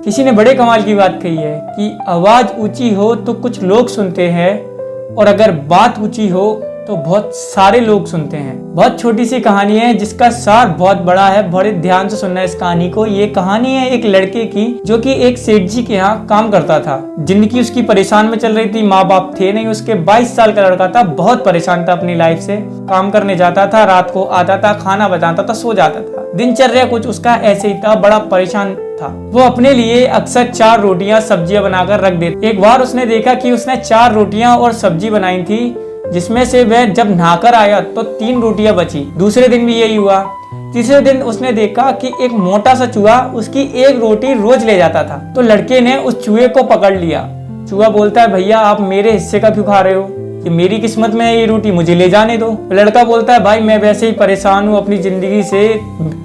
किसी ने बड़े कमाल की बात कही है कि आवाज ऊंची हो तो कुछ लोग सुनते हैं और अगर बात ऊंची हो तो बहुत सारे लोग सुनते हैं। बहुत छोटी सी कहानी है जिसका सार बहुत बड़ा है। बड़े ध्यान से सुनना इस कहानी को। ये कहानी है एक लड़के की जो कि एक सेठ जी के यहाँ काम करता था। जिंदगी उसकी परेशान में चल रही थी, माँ बाप थे नहीं उसके। 22 साल का लड़का था, बहुत परेशान था अपनी लाइफ से। काम करने जाता था, रात को आता था, खाना बनाता था, सो जाता था। दिनचर्या कुछ उसका ऐसे ही था, बड़ा परेशान था। वो अपने लिए अक्सर 4 रोटियां सब्जियां बनाकर रख देता। एक बार उसने देखा कि उसने 4 रोटियां और सब्जी बनाई थी, जिसमें से वह जब नहाकर आया तो 3 रोटियां बची। दूसरे दिन भी यही हुआ। तीसरे दिन उसने देखा कि एक मोटा सा चूहा उसकी 1 रोटी रोज ले जाता था। तो लड़के ने उस चूहे को पकड़ लिया। चूहा बोलता है, भैया आप मेरे हिस्से का क्यों खा रहे हो? कि मेरी किस्मत में है ये रोटी, मुझे ले जाने दो। लड़का बोलता है, भाई मैं वैसे ही परेशान हूँ अपनी जिंदगी से,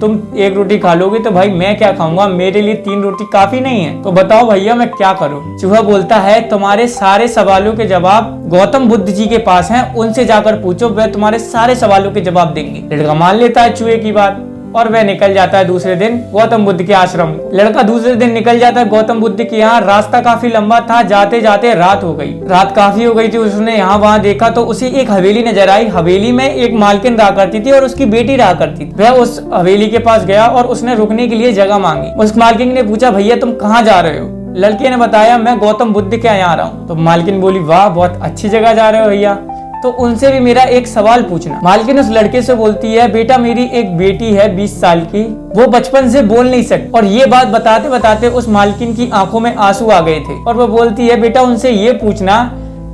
तुम 1 रोटी खा लोगे तो भाई मैं क्या खाऊंगा, मेरे लिए 3 रोटी काफी नहीं है, तो बताओ भैया मैं क्या करूँ? चूहा बोलता है, तुम्हारे सारे सवालों के जवाब गौतम बुद्ध जी के पास हैं, उनसे जाकर पूछो, वह तुम्हारे सारे सवालों के जवाब देंगे। लड़का मान लेता है चूहे की बात और वह निकल जाता है दूसरे दिन गौतम बुद्ध के आश्रम। लड़का दूसरे दिन निकल जाता है गौतम बुद्ध के यहाँ। रास्ता काफी लंबा था, जाते जाते रात हो गई। रात काफी हो गई थी। उसने यहाँ वहाँ देखा तो उसे एक हवेली नजर आई। हवेली में एक मालकिन रहा करती थी और उसकी बेटी रहा करती थी। वह उस हवेली के पास गया और उसने रुकने के लिए जगह मांगी। उस मालकिन ने पूछा, भैया तुम कहाँ जा रहे हो? लड़के ने बताया, मैं गौतम बुद्ध के यहाँ आ रहा हूँ। तो मालकिन बोली, वाह बहुत अच्छी जगह जा रहे हो भैया, तो उनसे भी मेरा एक सवाल पूछना। मालकिन उस लड़के से बोलती है, बेटा मेरी एक बेटी है 20 साल की, वो बचपन से बोल नहीं सकती। और ये बात बताते बताते उस मालकिन की आंखों में आंसू आ गए थे और वो बोलती है, बेटा उनसे ये पूछना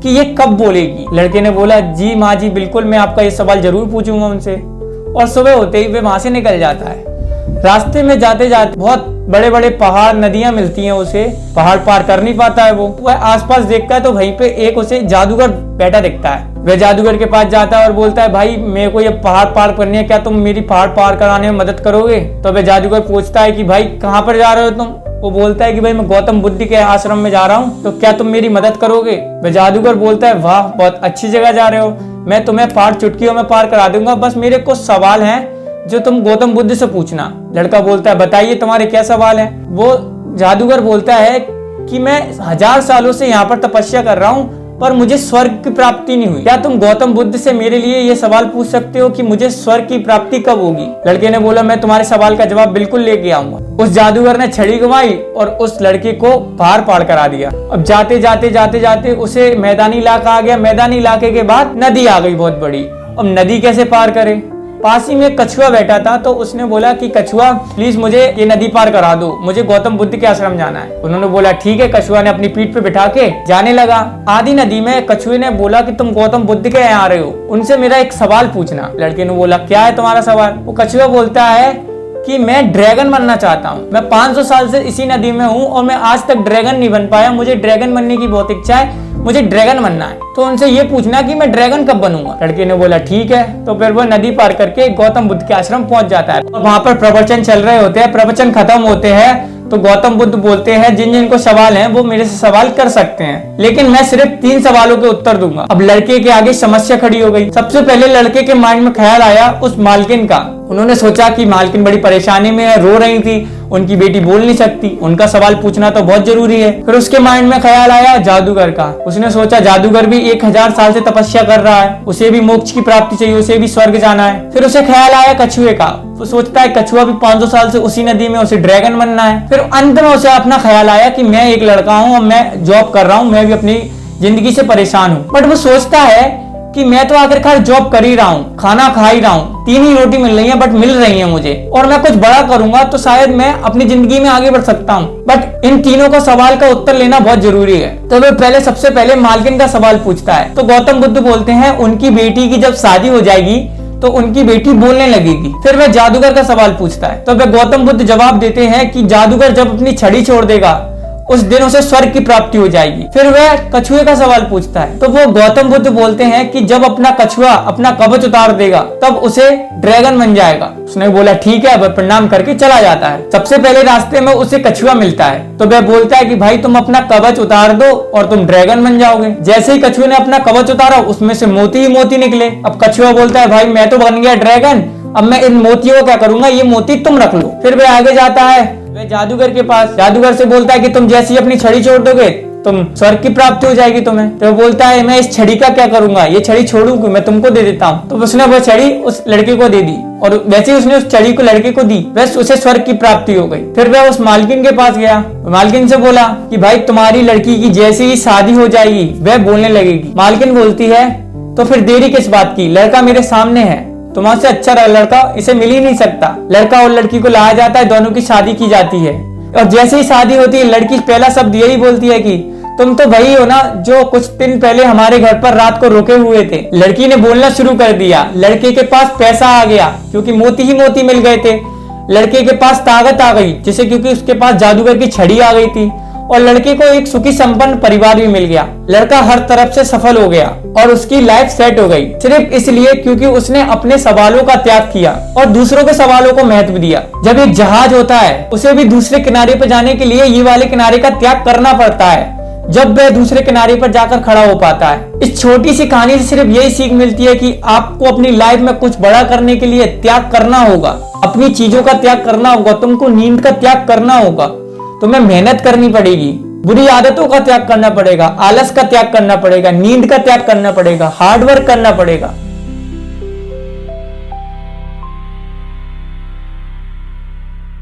कि ये कब बोलेगी? लड़के ने बोला, जी माँ जी बिल्कुल, मैं आपका ये सवाल जरूर पूछूंगा उनसे। और सुबह होते ही वे वहां से निकल जाता है। रास्ते में जाते जाते बहुत बड़े बड़े पहाड़ नदियां मिलती हैं उसे। पहाड़ पार कर नहीं पाता है वह आसपास देखता है तो वहीं पे एक उसे जादूगर बैठा दिखता है। वह जादूगर के पास जाता है और बोलता है, भाई मेरे को ये पहाड़ पार करनी है, क्या तुम मेरी पहाड़ पार कराने में मदद करोगे? तो वह जादूगर पूछता है कि भाई कहाँ पर जा रहे हो तुम? वो बोलता है कि भाई मैं गौतम बुद्ध के आश्रम में जा रहा हूँ, तो क्या तुम मेरी मदद करोगे? वह जादूगर बोलता है, वाह बहुत अच्छी जगह जा रहे हो, मैं तुम्हें पहाड़ चुटकियों में पार करा दूंगा, बस मेरे कुछ सवाल हैं जो तुम गौतम बुद्ध से पूछना। लड़का बोलता है, बताइए तुम्हारे क्या सवाल है? वो जादूगर बोलता है कि मैं 1000 सालों से यहाँ पर तपस्या कर रहा हूँ पर मुझे स्वर्ग की प्राप्ति नहीं हुई। क्या तुम गौतम बुद्ध से मेरे लिए ये सवाल पूछ सकते हो कि मुझे स्वर्ग की प्राप्ति कब होगी? लड़के ने बोला, मैं तुम्हारे सवाल का जवाब बिल्कुल लेके आऊंगा। उस जादूगर ने छड़ी घुमाई और उस लड़के को पार पार करा दिया। अब जाते जाते जाते जाते उसे मैदानी इलाका आ गया। मैदानी इलाके के बाद नदी आ गई बहुत बड़ी। अब नदी कैसे पार करे? पास ही में कछुआ बैठा था तो उसने बोला कि कछुआ प्लीज मुझे ये नदी पार करा दो, मुझे गौतम बुद्ध के आश्रम जाना है। उन्होंने बोला ठीक है। कछुआ ने अपनी पीठ पे बिठा के जाने लगा। आधी नदी में कछुए ने बोला कि तुम गौतम बुद्ध के यहाँ आ रहे हो, उनसे मेरा एक सवाल पूछना। लड़के ने बोला, क्या है तुम्हारा सवाल? वो कछुआ बोलता है कि मैं ड्रैगन बनना चाहता हूँ। मैं 500 साल से इसी नदी में हूँ और मैं आज तक ड्रैगन नहीं बन पाया। मुझे ड्रैगन बनने की बहुत इच्छा है, मुझे ड्रैगन बनना है। तो उनसे ये पूछना कि मैं ड्रैगन कब बनूंगा? लड़के ने बोला ठीक है। तो फिर वो नदी पार करके गौतम बुद्ध के आश्रम पहुंच जाता है और वहां पर प्रवचन चल रहे होते हैं। प्रवचन खत्म होते हैं तो गौतम बुद्ध बोलते हैं, जिन जिनको सवाल हैं वो मेरे से सवाल कर सकते हैं, लेकिन मैं सिर्फ 3 सवालों के उत्तर दूंगा। अब लड़के के आगे समस्या खड़ी हो गई। सबसे पहले लड़के के माइंड में ख्याल आया उस मालकिन का। उन्होंने सोचा कि मालकिन बड़ी परेशानी में है, रो रही थी, उनकी बेटी बोल नहीं सकती, उनका सवाल पूछना तो बहुत जरूरी है। फिर उसके माइंड में ख्याल आया जादूगर का। उसने सोचा जादूगर भी 1000 साल से तपस्या कर रहा है, उसे भी मोक्ष की प्राप्ति चाहिए, उसे भी स्वर्ग जाना है। फिर उसे ख्याल आया कछुए का। वो सोचता है कछुआ भी 500 साल से उसी नदी में, उसे ड्रैगन बनना है। फिर अंत में उसे अपना ख्याल आया कि मैं एक लड़का हूँ और मैं जॉब कर रहा हूँ, मैं भी अपनी जिंदगी से परेशान हूँ। बट वो सोचता है कि मैं तो आखिरकार जॉब कर ही रहा हूँ, खाना खा ही रहा हूँ, 3 ही रोटी मिल रही है बट मिल रही है मुझे, और मैं कुछ बड़ा करूंगा तो शायद मैं अपनी जिंदगी में आगे बढ़ सकता हूँ। बट इन तीनों का सवाल का उत्तर लेना बहुत जरूरी है। तो वह सबसे पहले मालकिन का सवाल पूछता है। तो गौतम बुद्ध बोलते हैं, उनकी बेटी की जब शादी हो जाएगी तो उनकी बेटी बोलने लगेगी। फिर वह जादूगर का सवाल पूछता है। तो वह गौतम बुद्ध जवाब देते हैं कि जादूगर जब अपनी छड़ी छोड़ देगा उस दिन उसे स्वर्ग की प्राप्ति हो जाएगी। फिर वह कछुए का सवाल पूछता है। तो वो गौतम बुद्ध बोलते हैं कि जब अपना कछुआ अपना कवच उतार देगा तब उसे ड्रैगन बन जाएगा। उसने बोला ठीक है, वह प्रणाम करके चला जाता है। सबसे पहले रास्ते में उसे कछुआ मिलता है तो वह बोलता है कि भाई तुम अपना कवच उतार दो और तुम ड्रैगन बन जाओगे। जैसे ही कछुए ने अपना कवच उतारा उसमें से मोती ही मोती निकले। अब कछुआ बोलता है, भाई मैं तो बन गया ड्रैगन, अब मैं इन मोतियों को क्या करूंगा, ये मोती तुम रख लो। फिर वह आगे जाता है वह जादूगर के पास, जादूगर से बोलता है कि तुम जैसे ही अपनी छड़ी छोड़ दोगे तुम स्वर्ग की प्राप्ति हो जाएगी तुम्हें। तो वो बोलता है मैं इस छड़ी का क्या करूंगा, ये छड़ी छोड़ूंगी, मैं तुमको दे देता हूँ। तो उसने वो छड़ी उस लड़के को दे दी और वैसे ही उसने उस छड़ी को लड़के को दी, बस उसे स्वर्ग की प्राप्ति हो गई। फिर वह उस मालकिन के पास गया, मालकिन से बोला कि भाई तुम्हारी लड़की की जैसे ही शादी हो जाएगी वह बोलने लगेगी। मालकिन बोलती है तो फिर देरी किस बात की, लड़का मेरे सामने है, तुम्हारे से अच्छा लड़का इसे मिल ही नहीं सकता। लड़का और लड़की को लाया जाता है, दोनों की शादी की जाती है और जैसे ही शादी होती है लड़की पहला शब्द यही बोलती है कि तुम तो वही हो ना जो कुछ दिन पहले हमारे घर पर रात को रुके हुए थे। लड़की ने बोलना शुरू कर दिया। लड़के के पास पैसा आ गया क्योंकि मोती ही मोती मिल गए थे। लड़के के पास ताकत आ गई जिसे क्योंकि उसके पास जादूगर की छड़ी आ गई थी और लड़के को एक सुखी संपन्न परिवार भी मिल गया। लड़का हर तरफ से सफल हो गया और उसकी लाइफ सेट हो गई, सिर्फ इसलिए क्योंकि उसने अपने सवालों का त्याग किया और दूसरों के सवालों को महत्व दिया। जब एक जहाज होता है उसे भी दूसरे किनारे पर जाने के लिए ये वाले किनारे का त्याग करना पड़ता है, जब वह दूसरे किनारे पर जाकर खड़ा हो पाता है। इस छोटी सी कहानी से सिर्फ यही सीख मिलती है कि आपको अपनी लाइफ में कुछ बड़ा करने के लिए त्याग करना होगा, अपनी चीजों का त्याग करना होगा, तुमको नींद का त्याग करना होगा, तुम्हें मेहनत करनी पड़ेगी, बुरी आदतों का त्याग करना पड़ेगा, आलस का त्याग करना पड़ेगा, नींद का त्याग करना पड़ेगा, हार्डवर्क करना पड़ेगा।